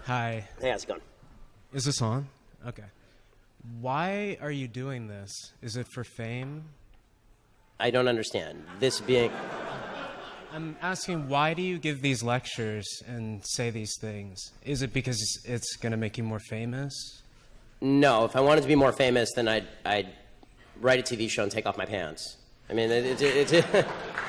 Hi. Hey, how's it going? Is this on? Okay. Why are you doing this? Is it for fame? I don't understand. This being... I'm asking, why do you give these lectures and say these things? Is it because it's going to make you more famous? No, if I wanted to be more famous, then I'd write a TV show and take off my pants. I mean,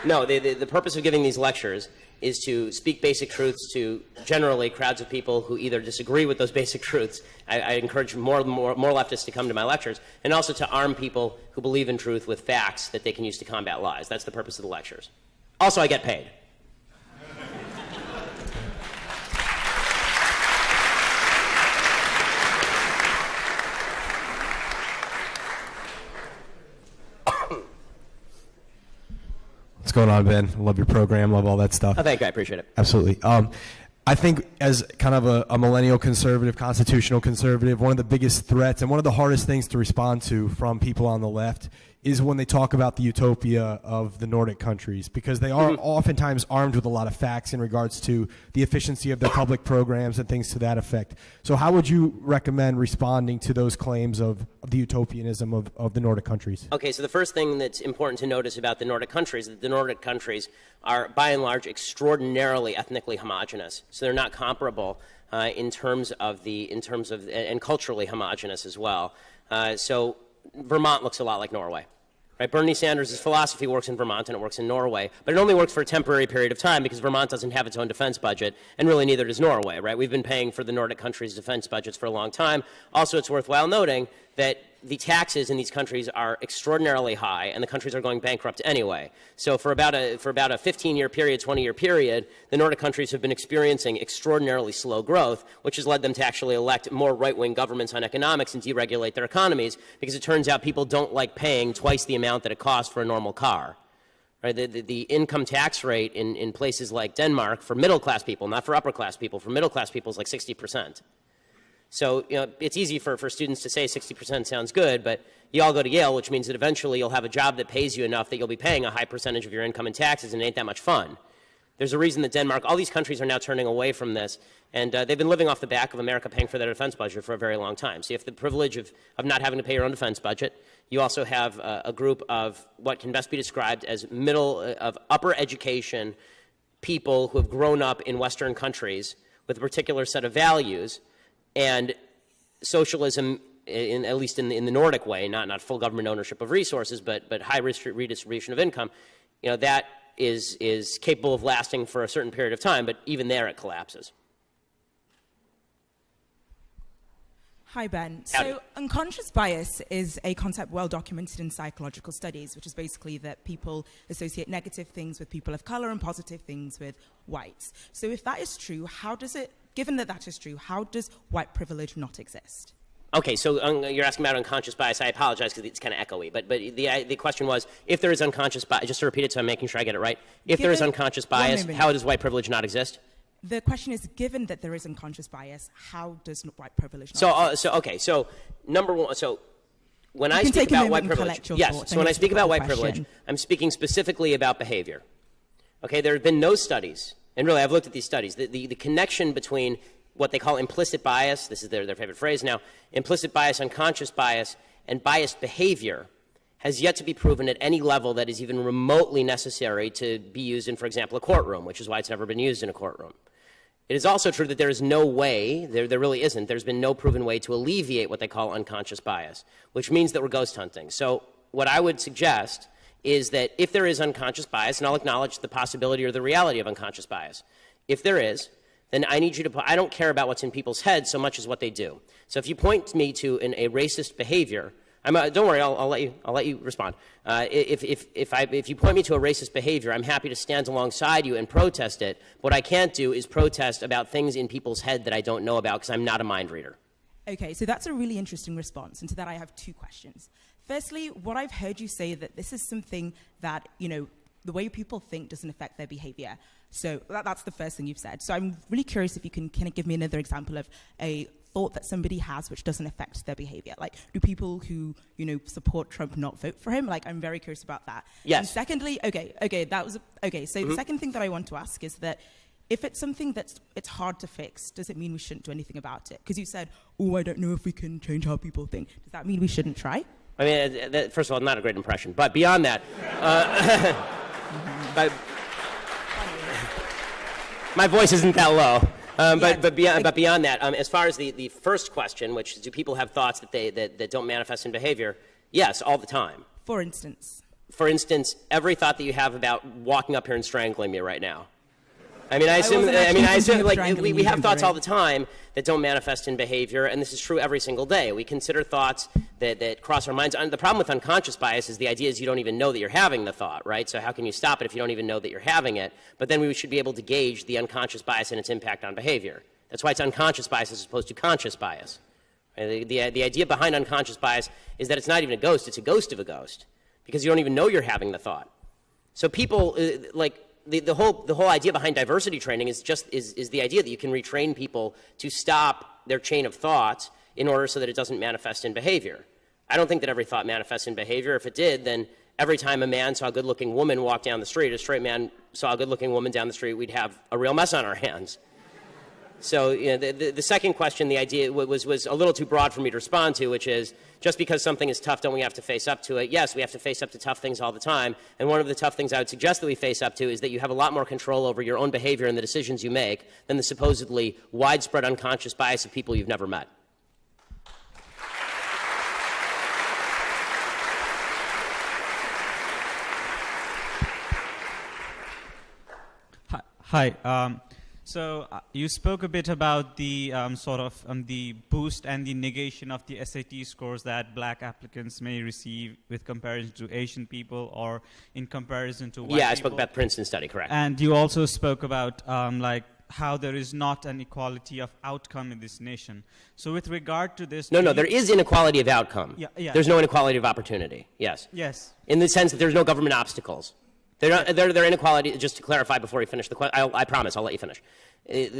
no, the purpose of giving these lectures is to speak basic truths to generally crowds of people who either disagree with those basic truths. I encourage more leftists to come to my lectures, and also to arm people who believe in truth with facts that they can use to combat lies. That's the purpose of the lectures. Also, I get paid. What's going on, Ben? Love your program. Love all that stuff. Oh, thank you. I appreciate it. Absolutely. I think as kind of a millennial conservative, constitutional conservative, one of the biggest threats and one of the hardest things to respond to from people on the left is when they talk about the utopia of the Nordic countries, because they are oftentimes armed with a lot of facts in regards to the efficiency of their public programs and things to that effect. So how would you recommend responding to those claims of the utopianism of the Nordic countries? Okay, so the first thing that's important to notice about the Nordic countries is that the Nordic countries are, by and large, extraordinarily ethnically homogenous. So they're not comparable in terms of and culturally homogenous as well. So Vermont looks a lot like Norway. Right? Bernie Sanders' philosophy works in Vermont and it works in Norway, but it only works for a temporary period of time because Vermont doesn't have its own defense budget, and really neither does Norway. Right? We've been paying for the Nordic countries' defense budgets for a long time. Also, it's worthwhile noting that the taxes in these countries are extraordinarily high, and the countries are going bankrupt anyway. So for about a 15-year period, 20-year period, the Nordic countries have been experiencing extraordinarily slow growth, which has led them to actually elect more right-wing governments on economics and deregulate their economies, because it turns out people don't like paying twice the amount that it costs for a normal car. Right? The income tax rate in places like Denmark for middle-class people, not for upper-class people, for middle-class people is like 60%. So, it's easy for students to say 60% sounds good, but you all go to Yale, which means that eventually you'll have a job that pays you enough that you'll be paying a high percentage of your income in taxes, and it ain't that much fun. There's a reason that Denmark, all these countries are now turning away from this, and they've been living off the back of America paying for their defense budget for a very long time. So you have the privilege of not having to pay your own defense budget. You also have a group of what can best be described as upper education people who have grown up in Western countries with a particular set of values. And socialism, at least in the Nordic way, not full government ownership of resources, but high redistribution of income, that is capable of lasting for a certain period of time, but even there it collapses. Hi, Ben. Howdy. So unconscious bias is a concept well documented in psychological studies, which is basically that people associate negative things with people of color and positive things with whites. So if that is true, given that that is true, how does white privilege not exist? Okay, so you're asking about unconscious bias. I apologize because it's kind of echoey, but the question was, if there is unconscious bias, just to repeat it so I'm making sure I get it right, if there is unconscious bias, how does white privilege not exist? The question is, given that there is unconscious bias, how does white privilege not exist? So number one, so when I speak about white privilege, so when I speak about white privilege, I'm speaking specifically about behavior. Okay, there have been no studies, and really I've looked at these studies, the connection between what they call implicit bias, this is their favorite phrase now, implicit bias, unconscious bias, and biased behavior has yet to be proven at any level that is even remotely necessary to be used in, for example, a courtroom, which is why it's never been used in a courtroom. It is also true that there is no way, there really isn't, there's been no proven way to alleviate what they call unconscious bias, which means that we're ghost hunting. So what I would suggest is that if there is unconscious bias, and I'll acknowledge the possibility or the reality of unconscious bias, if there is, then I need you to I don't care about what's in people's heads so much as what they do. So if you point me to a racist behavior, don't worry, I'll let you respond. If you point me to a racist behavior, I'm happy to stand alongside you and protest it. What I can't do is protest about things in people's head that I don't know about because I'm not a mind reader. Okay, so that's a really interesting response, and to that I have two questions. Firstly, what I've heard you say that this is something that, the way people think doesn't affect their behavior. So that's the first thing you've said. So I'm really curious if you can kind of give me another example of a thought that somebody has which doesn't affect their behavior. Like, do people who, support Trump not vote for him? Like, I'm very curious about that. Yes. And secondly, the second thing that I want to ask is that if it's something it's hard to fix, does it mean we shouldn't do anything about it? Because you said, oh, I don't know if we can change how people think. Does that mean we shouldn't try? I mean, first of all, not a great impression. But beyond that, my voice isn't that low. But beyond that, as far as the first question, which is, do people have thoughts that don't manifest in behavior? Yes, all the time. For instance? For instance, every thought that you have about walking up here and strangling me right now. I mean, I assume like we have thoughts all the time that don't manifest in behavior, and this is true every single day. We consider thoughts that cross our minds. And the problem with unconscious bias is the idea is you don't even know that you're having the thought, right? So how can you stop it if you don't even know that you're having it? But then we should be able to gauge the unconscious bias and its impact on behavior. That's why it's unconscious bias as opposed to conscious bias. The idea behind unconscious bias is that it's not even a ghost, it's a ghost of a ghost, because you don't even know you're having the thought. So people, the whole idea behind diversity training is the idea that you can retrain people to stop their chain of thought in order so that it doesn't manifest in behavior. I don't think that every thought manifests in behavior. If it did, then every time a man saw a good-looking woman walk down the street, a straight man saw a good-looking woman down the street, we'd have a real mess on our hands. So the second question, the idea was a little too broad for me to respond to, which is, just because something is tough, don't we have to face up to it? Yes, we have to face up to tough things all the time. And one of the tough things I would suggest that we face up to is that you have a lot more control over your own behavior and the decisions you make than the supposedly widespread unconscious bias of people you've never met. Hi. So you spoke a bit about the the boost and the negation of the SAT scores that black applicants may receive with comparison to Asian people or in comparison to white people. Yeah, I spoke about the Princeton study, correct. And you also spoke about how there is not an equality of outcome in this nation. So with regard to this... No, there is inequality of outcome. Yeah. There's no inequality of opportunity, yes. Yes. In the sense that there's no government obstacles. They're inequality, just to clarify before you finish the question, I promise, I'll let you finish.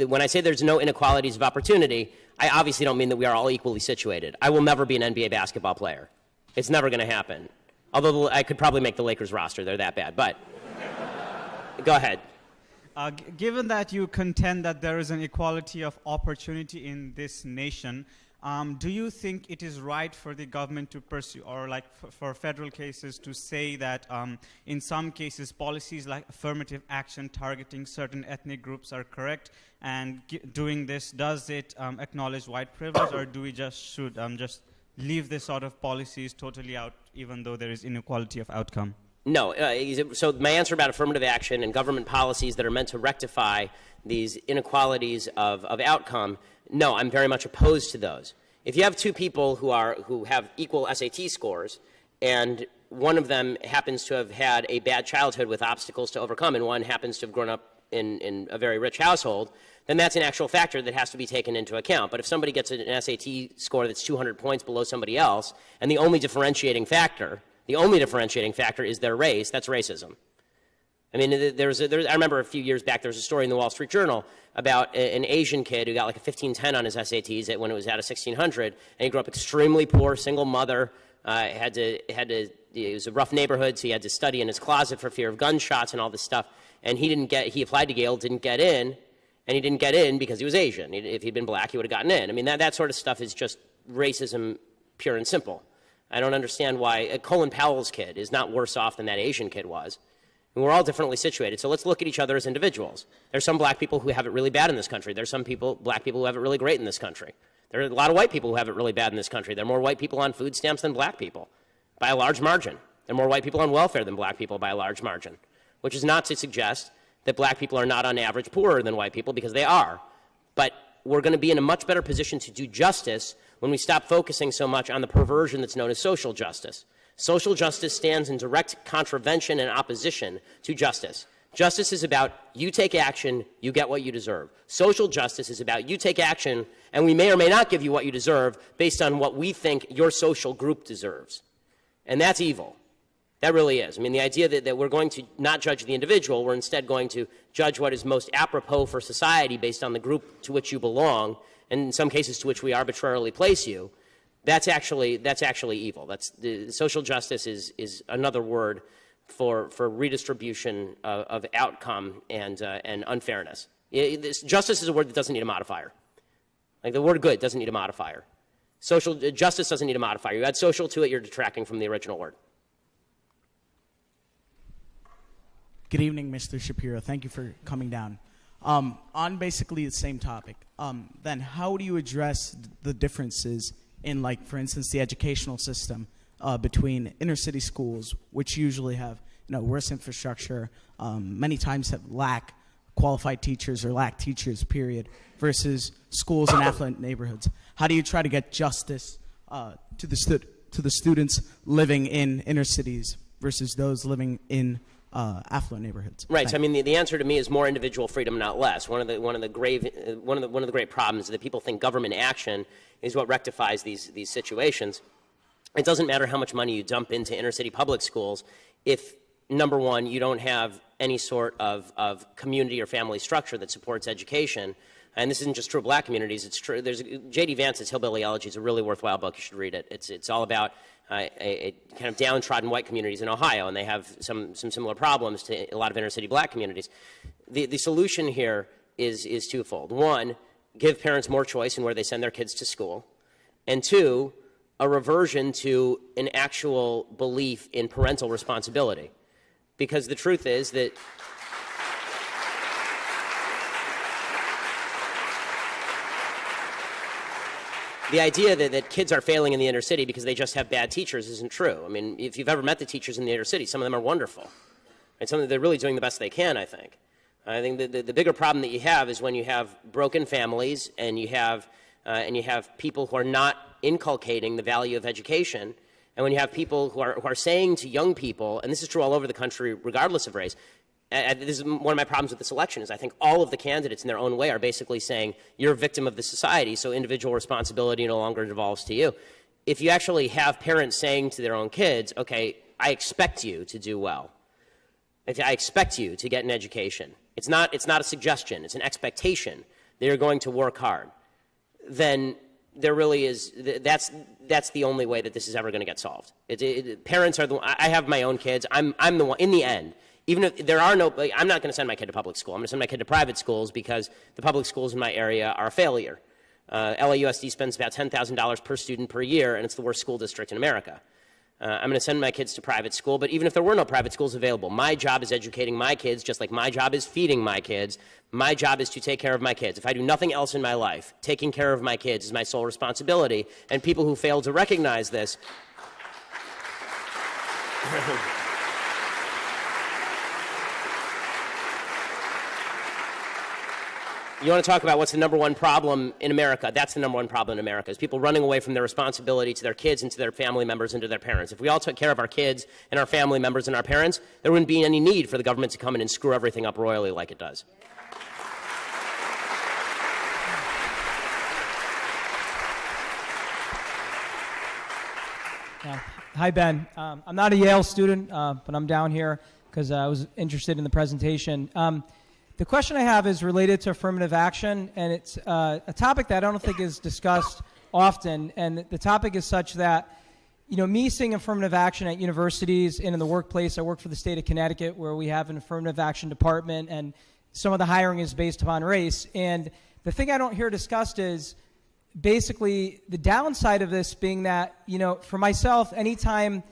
When I say there's no inequalities of opportunity, I obviously don't mean that we are all equally situated. I will never be an NBA basketball player. It's never going to happen. Although I could probably make the Lakers roster. They're that bad. But go ahead. Given that you contend that there is an equality of opportunity in this nation, do you think it is right for the government to pursue, or for federal cases to say that in some cases policies like affirmative action targeting certain ethnic groups are correct, and doing this, does it acknowledge white privilege, or do we should just leave this sort of policies totally out even though there is inequality of outcome? No. So my answer about affirmative action and government policies that are meant to rectify these inequalities of outcome, no, I'm very much opposed to those. If you have two people who have equal SAT scores, and one of them happens to have had a bad childhood with obstacles to overcome, and one happens to have grown up in a very rich household, then that's an actual factor that has to be taken into account. But if somebody gets an SAT score that's 200 points below somebody else, and the only differentiating factor is their race, that's racism. I mean, I remember a few years back there was a story in the Wall Street Journal about an Asian kid who got like a 1510 on his SATs when it was out of 1600, and he grew up extremely poor, single mother, it was a rough neighborhood, so he had to study in his closet for fear of gunshots and all this stuff, and he applied to Yale, didn't get in, and he didn't get in because he was Asian. If he'd been black, he would have gotten in. I mean, that sort of stuff is just racism pure and simple. I don't understand why Colin Powell's kid is not worse off than that Asian kid was. And we're all differently situated, so let's look at each other as individuals. There's some black people who have it really bad in this country. There's some black people who have it really great in this country. There are a lot of white people who have it really bad in this country. There are more white people on food stamps than black people, by a large margin. There are more white people on welfare than black people by a large margin, which is not to suggest that black people are not on average poorer than white people, because they are. But we're going to be in a much better position to do justice when we stop focusing so much on the perversion that's known as social justice. Social justice stands in direct contravention and opposition to justice. Justice is about you take action, you get what you deserve. Social justice is about you take action, and we may or may not give you what you deserve based on what we think your social group deserves. And that's evil. That really is. I mean, the idea that we're going to not judge the individual, we're instead going to judge what is most apropos for society based on the group to which you belong, and in some cases to which we arbitrarily place you, that's actually evil. Social justice is another word for redistribution of outcome and unfairness. Justice is a word that doesn't need a modifier. Like the word good doesn't need a modifier. Social justice doesn't need a modifier. You add social to it, you're detracting from the original word. Good evening, Mr. Shapiro. Thank you for coming down. On basically the same topic, then how do you address the differences in, like, for instance, the educational system between inner city schools, which usually have worse infrastructure, many times have lack qualified teachers or lack teachers, period, versus schools in affluent neighborhoods? How do you try to get justice to the students living in inner cities versus those living in affluent neighborhoods? Right. So I mean, the answer to me is more individual freedom, not less. One of the great problems is that people think government action is what rectifies these situations. It doesn't matter how much money you dump into inner city public schools if, number one, you don't have any sort of community or family structure that supports education. And this isn't just true of black communities. It's true. There's J.D. Vance's Hillbilly Elegy is a really worthwhile book. You should read it. It's all about a kind of downtrodden white communities in Ohio, and they have some similar problems to a lot of inner city black communities. The solution here is twofold. One, give parents more choice in where they send their kids to school. And two, a reversion to an actual belief in parental responsibility. Because the truth is that the idea that kids are failing in the inner city because they just have bad teachers isn't true. I mean, if you've ever met the teachers in the inner city, some of them are wonderful. Right? Some of them, they're really doing the best they can, I think. I think the bigger problem that you have is when you have broken families and you have people who are not inculcating the value of education, and when you have people who are saying to young people, and this is true all over the country regardless of race, this is one of my problems with this election, is I think all of the candidates in their own way are basically saying, you're a victim of the society, so individual responsibility no longer devolves to you. If you actually have parents saying to their own kids, okay, I expect you to do well. I expect you to get an education. It's not a suggestion, it's an expectation that you're going to work hard. Then there really is, that's the only way that this is ever going to get solved. Parents are the one, I have my own kids, I'm the one, in the end, even if there are no, I'm not going to send my kid to public school. I'm going to send my kid to private schools because the public schools in my area are a failure. LAUSD spends about $10,000 per student per year, and it's the worst school district in America. I'm going to send my kids to private school, but even if there were no private schools available, my job is educating my kids, just like my job is feeding my kids. My job is to take care of my kids. If I do nothing else in my life, taking care of my kids is my sole responsibility, and people who fail to recognize this You want to talk about what's the number one problem in America? That's the number one problem in America, is people running away from their responsibility to their kids and to their family members and to their parents. If we all took care of our kids and our family members and our parents, there wouldn't be any need for the government to come in and screw everything up royally like it does. Hi, Ben. I'm not a Yale student, but I'm down here because I was interested in the presentation. The question I have is related to affirmative action, and it's a topic that I don't think is discussed often. And the topic is such that, you know, me seeing affirmative action at universities and in the workplace, I work for the state of Connecticut where we have an affirmative action department, and some of the hiring is based upon race. And the thing I don't hear discussed is basically the downside of this being that, you know, for myself, anytime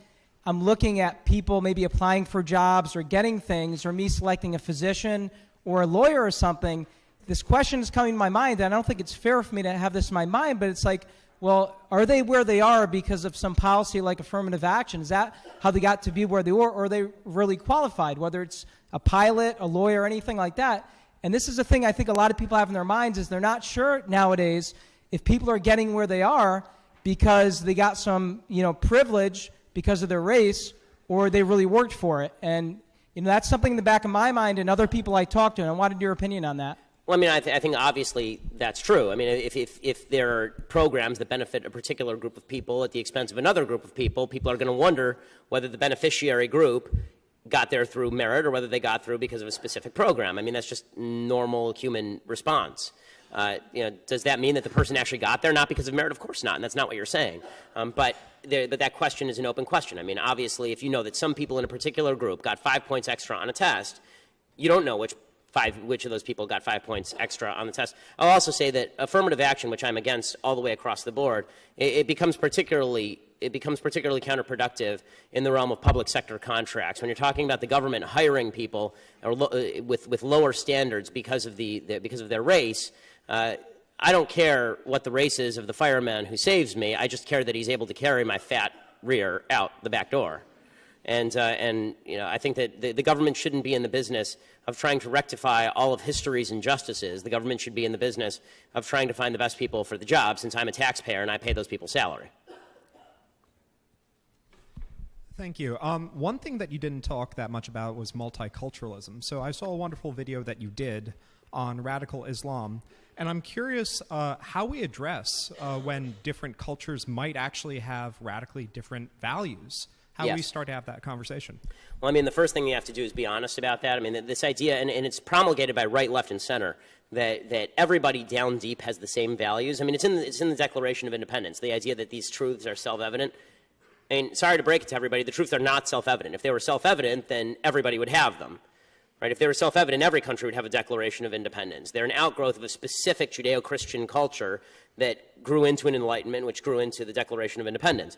I'm looking at people maybe applying for jobs or getting things, or me selecting a physician or a lawyer or something, this question is coming to my mind, and I don't think it's fair for me to have this in my mind, but it's like, well, are they where they are because of some policy like affirmative action? Is that how they got to be where they were, or are they really qualified, whether it's a pilot, a lawyer, anything like that? And this is the thing I think a lot of people have in their minds, is they're not sure nowadays if people are getting where they are because they got some, you know, privilege because of their race, or they really worked for it. And you know, that's something in the back of my mind and other people I talk to, and I wanted your opinion on that. Well, I mean, I think obviously that's true. I mean, if there are programs that benefit a particular group of people at the expense of another group of people, people are going to wonder whether the beneficiary group got there through merit or whether they got through because of a specific program. I mean, that's just normal human response. You know, does that mean that the person actually got there not because of merit? Of course not, and that's not what you're saying. But that question is an open question. I mean, obviously, if you know that some people in a particular group got 5 points extra on a test, you don't know which which of those people got 5 points extra on the test. I'll also say that affirmative action, which I'm against all the way across the board, it becomes particularly counterproductive in the realm of public sector contracts. When you're talking about the government hiring people with lower standards because of their race, I don't care what the race is of the fireman who saves me. I just care that he's able to carry my fat rear out the back door. And I think that the government shouldn't be in the business of trying to rectify all of history's injustices. The government should be in the business of trying to find the best people for the job, since I'm a taxpayer and I pay those people's salary. Thank you. One thing that you didn't talk that much about was multiculturalism. So I saw a wonderful video that you did on radical Islam, and I'm curious how we address when different cultures might actually have radically different values. How do we start to have that conversation? Well, I mean, the first thing you have to do is be honest about that. I mean, this idea, and it's promulgated by right, left, and center, that everybody down deep has the same values. I mean, it's in the Declaration of Independence, the idea that these truths are self-evident. I mean, sorry to break it to everybody, the truths are not self-evident. If they were self-evident, then everybody would have them. Right? If they were self-evident, every country would have a Declaration of Independence. They're an outgrowth of a specific Judeo-Christian culture that grew into an Enlightenment, which grew into the Declaration of Independence.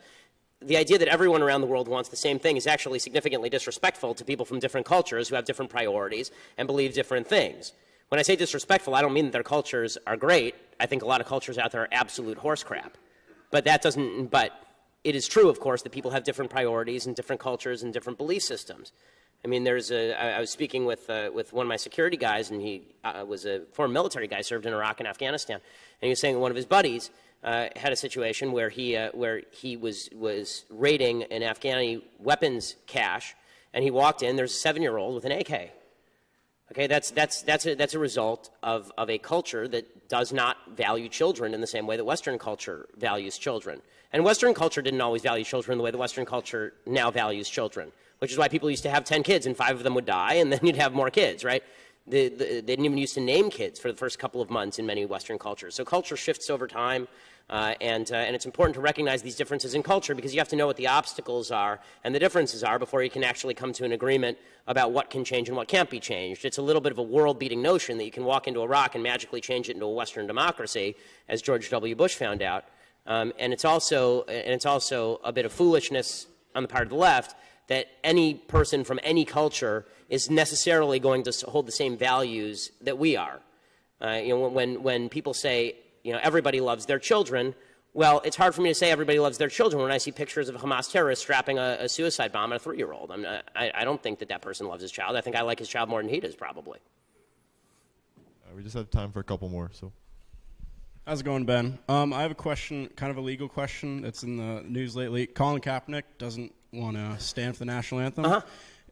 The idea that everyone around the world wants the same thing is actually significantly disrespectful to people from different cultures who have different priorities and believe different things. When I say disrespectful, I don't mean that their cultures are great. I think a lot of cultures out there are absolute horse crap. But it is true, of course, that people have different priorities and different cultures and different belief systems. I mean, I was speaking with one of my security guys, and he was a former military guy, served in Iraq and Afghanistan, and he was saying that one of his buddies had a situation where he was raiding an Afghani weapons cache, and he walked in. There's a 7-year-old with an AK. Okay, that's a result of a culture that does not value children in the same way that Western culture values children. And Western culture didn't always value children the way that Western culture now values children, which is why people used to have 10 kids and 5 of them would die, and then you'd have more kids, right? They didn't even used to name kids for the first couple of months in many Western cultures. So culture shifts over time, and it's important to recognize these differences in culture, because you have to know what the obstacles are and the differences are before you can actually come to an agreement about what can change and what can't be changed. It's a little bit of a world-beating notion that you can walk into Iraq and magically change it into a Western democracy, as George W. Bush found out. And it's also a bit of foolishness on the part of the left that any person from any culture is necessarily going to hold the same values that we are. When people say, everybody loves their children, well, it's hard for me to say everybody loves their children when I see pictures of a Hamas terrorist strapping a suicide bomb on a 3-year-old. I don't think that person loves his child. I think I like his child more than he does, probably. We just have time for a couple more, so. How's it going, Ben? I have a question, kind of a legal question that's in the news lately. Colin Kaepernick doesn't want to stand for the national anthem. Uh-huh.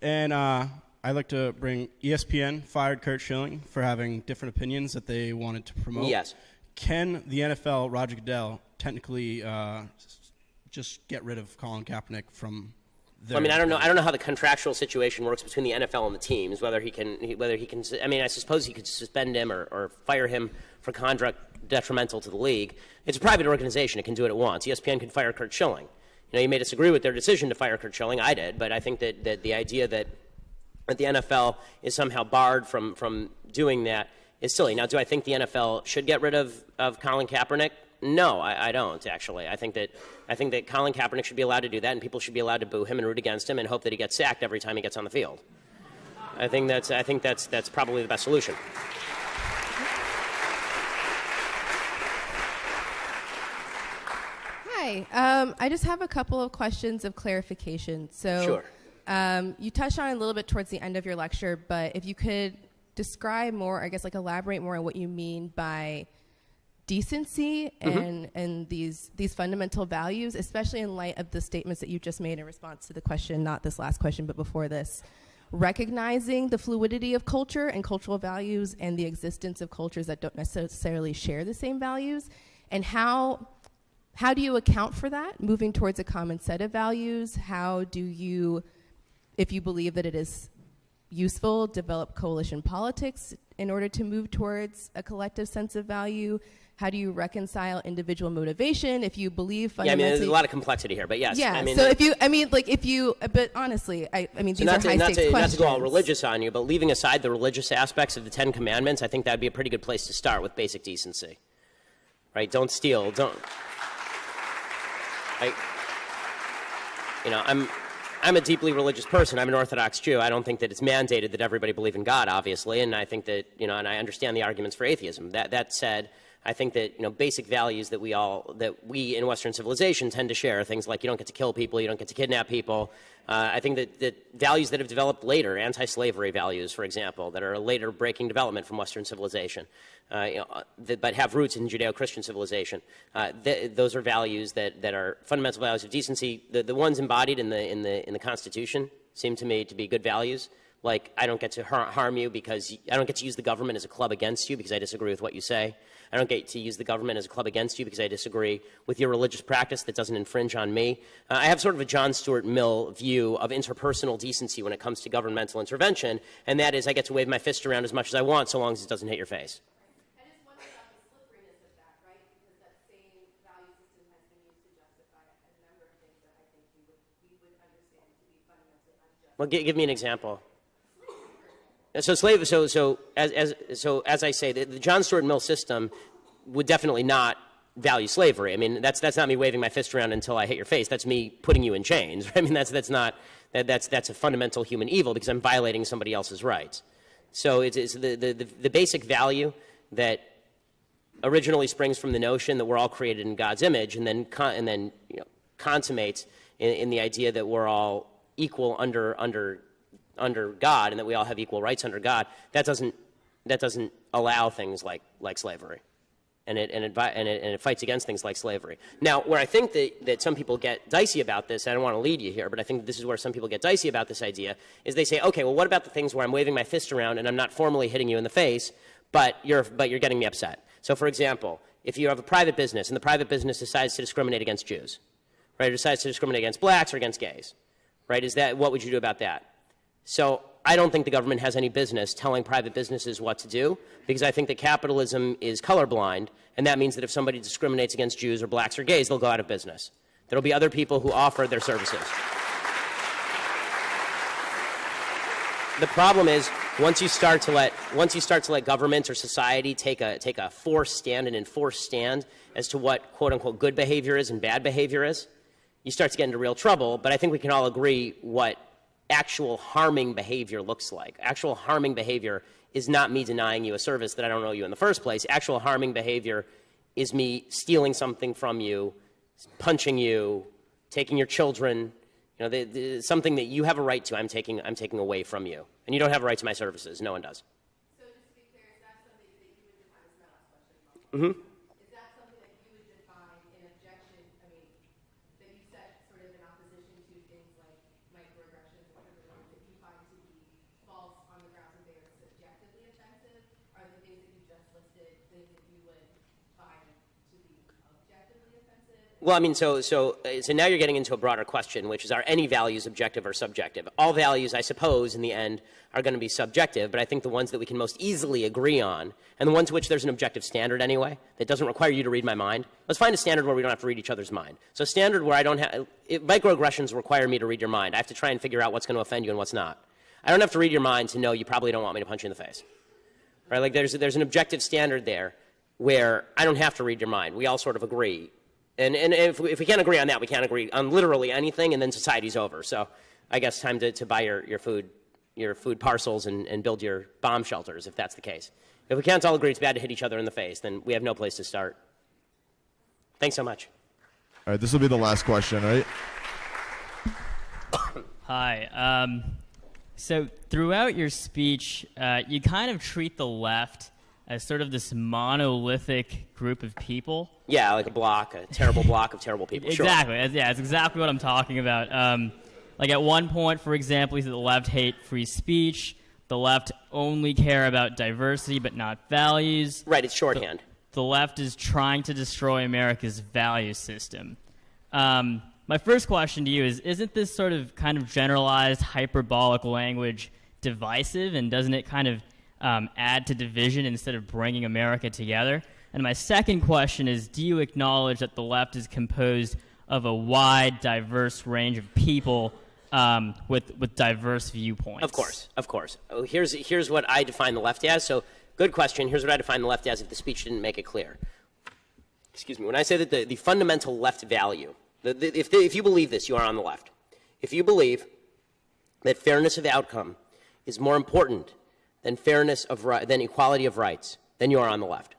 And I'd like to bring ESPN fired Kurt Schilling for having different opinions that they wanted to promote. Yes. Can the NFL, Roger Goodell, technically just get rid of Colin Kaepernick from their... I mean, I don't know how the contractual situation works between the NFL and the teams, whether he can, I mean, I suppose he could suspend him or fire him for conduct detrimental to the league. It's a private organization. It can do it at once. ESPN can fire Kurt Schilling. You may disagree with their decision to fire Kurt Schilling. I did, but I think that the idea that the NFL is somehow barred from doing that is silly. Now, do I think the NFL should get rid of Colin Kaepernick? No, I don't, actually. I think that Colin Kaepernick should be allowed to do that, and people should be allowed to boo him and root against him and hope that he gets sacked every time he gets on the field. I think that's probably the best solution. Hi. I just have a couple of questions of clarification. So, sure. You touched on it a little bit towards the end of your lecture, but if you could describe more, I guess, elaborate more on what you mean by decency and these fundamental values, especially in light of the statements that you just made in response to the question, not this last question, but before this, recognizing the fluidity of culture and cultural values and the existence of cultures that don't necessarily share the same values, and how do you account for that, moving towards a common set of values? How do you, if you believe that it is useful, develop coalition politics in order to move towards a collective sense of value? how do you reconcile individual motivation if you believe Yeah, I mean, fundamentally? there's a lot of complexity here, but yes. Yeah. I mean, So but honestly, I mean, so these are high stakes questions. not to go all religious on you, but leaving aside the religious aspects of the Ten Commandments, I think that'd be a pretty good place to start with basic decency. Right? Don't steal. I'm a deeply religious person. I'm an Orthodox Jew. I don't think that it's mandated that everybody believe in God, obviously, and I think that, and I understand the arguments for atheism. That said, I think that, basic values that we in Western civilization tend to share, things like you don't get to kill people, you don't get to kidnap people. I think that values that have developed later, anti-slavery values, for example, that are a later breaking development from Western civilization, but have roots in Judeo-Christian civilization. Those are values that are fundamental values of decency. The ones embodied in the Constitution seem to me to be good values. Like, I don't get to harm you because I don't get to use the government as a club against you because I disagree with what you say. I don't get to use the government as a club against you because I disagree with your religious practice that doesn't infringe on me. I have sort of a John Stuart Mill view of interpersonal decency when it comes to governmental intervention, and that is I get to wave my fist around as much as I want so long as it doesn't hit your face. I just wonder about the slipperiness of that, right? Because that same value system has been used to justify a number of things that I think we would understand to be fundamentally unjust. Well, give me an example. So as I say, the John Stuart Mill system would definitely not value slavery. I mean, that's not me waving my fist around until I hit your face. That's me putting you in chains. I mean, that's a fundamental human evil because I'm violating somebody else's rights. So it's the basic value that originally springs from the notion that we're all created in God's image, and then consummates in the idea that we're all equal under God, and that we all have equal rights under God. That doesn't allow things like slavery, and it fights against things like slavery. Now, where I think that some people get dicey about this, I don't want to lead you here, but I think this is where some people get dicey about this idea, is they say, okay, well, what about the things where I'm waving my fist around and I'm not formally hitting you in the face, but you're getting me upset? So, for example, if you have a private business and the private business decides to discriminate against Jews, right, or decides to discriminate against blacks or against gays, right, what would you do about that? So I don't think the government has any business telling private businesses what to do, because I think that capitalism is colorblind, and that means that if somebody discriminates against Jews or blacks or gays, they'll go out of business. There will be other people who offer their services. The problem is once you start to let government or society take a forced stand, an enforced stand as to what quote unquote good behavior is and bad behavior is, you start to get into real trouble. But I think we can all agree what actual harming behavior looks like. Actual harming behavior is not me denying you a service that I don't owe you in the first place. Actual harming behavior is me stealing something from you, punching you, taking your children, something that you have a right to, I'm taking away from you. And you don't have a right to my services. No one does. So just to be clear, is that something that you would define, as my last question? Mm-hmm. Is that something that you would define in objection, that you set sort of in opposition to things like microaggressions or whatever that you find to be false on the grounds that they are subjectively offensive? Are the things that you just listed things that you would find to be objectively offensive? Well, I mean, so now you're getting into a broader question, which is, are any values objective or subjective? All values, I suppose, in the end, are going to be subjective, but I think the ones that we can most easily agree on, and the ones to which there's an objective standard anyway, that doesn't require you to read my mind. Let's find a standard where we don't have to read each other's mind. So a standard where I don't have, microaggressions require me to read your mind. I have to try and figure out what's going to offend you and what's not. I don't have to read your mind to know you probably don't want me to punch you in the face. Right? Like there's an objective standard there where I don't have to read your mind. We all sort of agree. And if we can't agree on that, we can't agree on literally anything, and then society's over. So I guess time to buy your food parcels and build your bomb shelters, if that's the case. If we can't all agree it's bad to hit each other in the face, then we have no place to start. Thanks so much. All right, this will be the last question, right? Hi. So throughout your speech, you kind of treat the left as sort of this monolithic group of people. Yeah, like a terrible block of terrible people. Exactly. Sure. Yeah, it's exactly what I'm talking about. Like at one point, for example, he said the left hate free speech. The left only care about diversity but not values. Right, it's shorthand. The left is trying to destroy America's value system. My first question to you is, isn't this sort of kind of generalized hyperbolic language divisive, and doesn't it kind of add to division instead of bringing America together? And my second question is, do you acknowledge that the left is composed of a wide, diverse range of people with diverse viewpoints? Of course, of course. Oh, here's what I define the left as. So, good question. Here's what I define the left as if the speech didn't make it clear. Excuse me. When I say that the fundamental left value, if you believe this, you are on the left. If you believe that fairness of outcome is more important than than equality of rights, then you are on the left.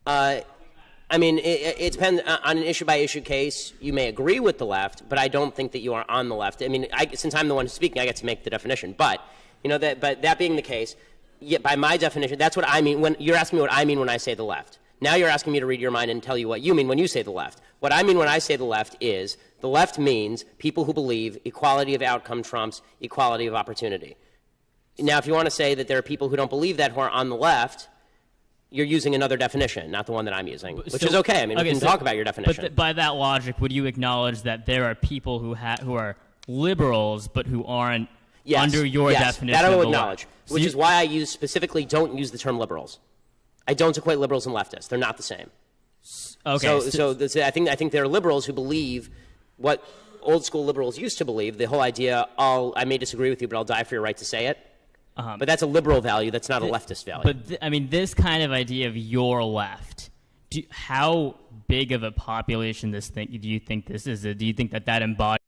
I mean, it depends on an issue-by-issue case. You may agree with the left, but I don't think that you are on the left. I mean, since I'm the one speaking, I get to make the definition. But that being the case, by my definition, that's what I mean. When you're asking me what I mean when I say the left. Now you're asking me to read your mind and tell you what you mean when you say the left. What I mean when I say the left is the left means people who believe equality of outcome trumps equality of opportunity. Now, if you want to say that there are people who don't believe that who are on the left, you're using another definition, not the one that I'm using, which is okay. I mean, we can talk about your definition. But by that logic, would you acknowledge that there are people who are liberals but who aren't under your definition? That I will acknowledge, which is why I specifically don't use the term liberals. I don't equate liberals and leftists. They're not the same. Okay. So I think there are liberals who believe what old school liberals used to believe, the whole idea, I may disagree with you, but I'll die for your right to say it. But that's a liberal value. That's not a leftist value. But I mean, this kind of idea of your left, how big of a population do you think this is? Do you think that embodies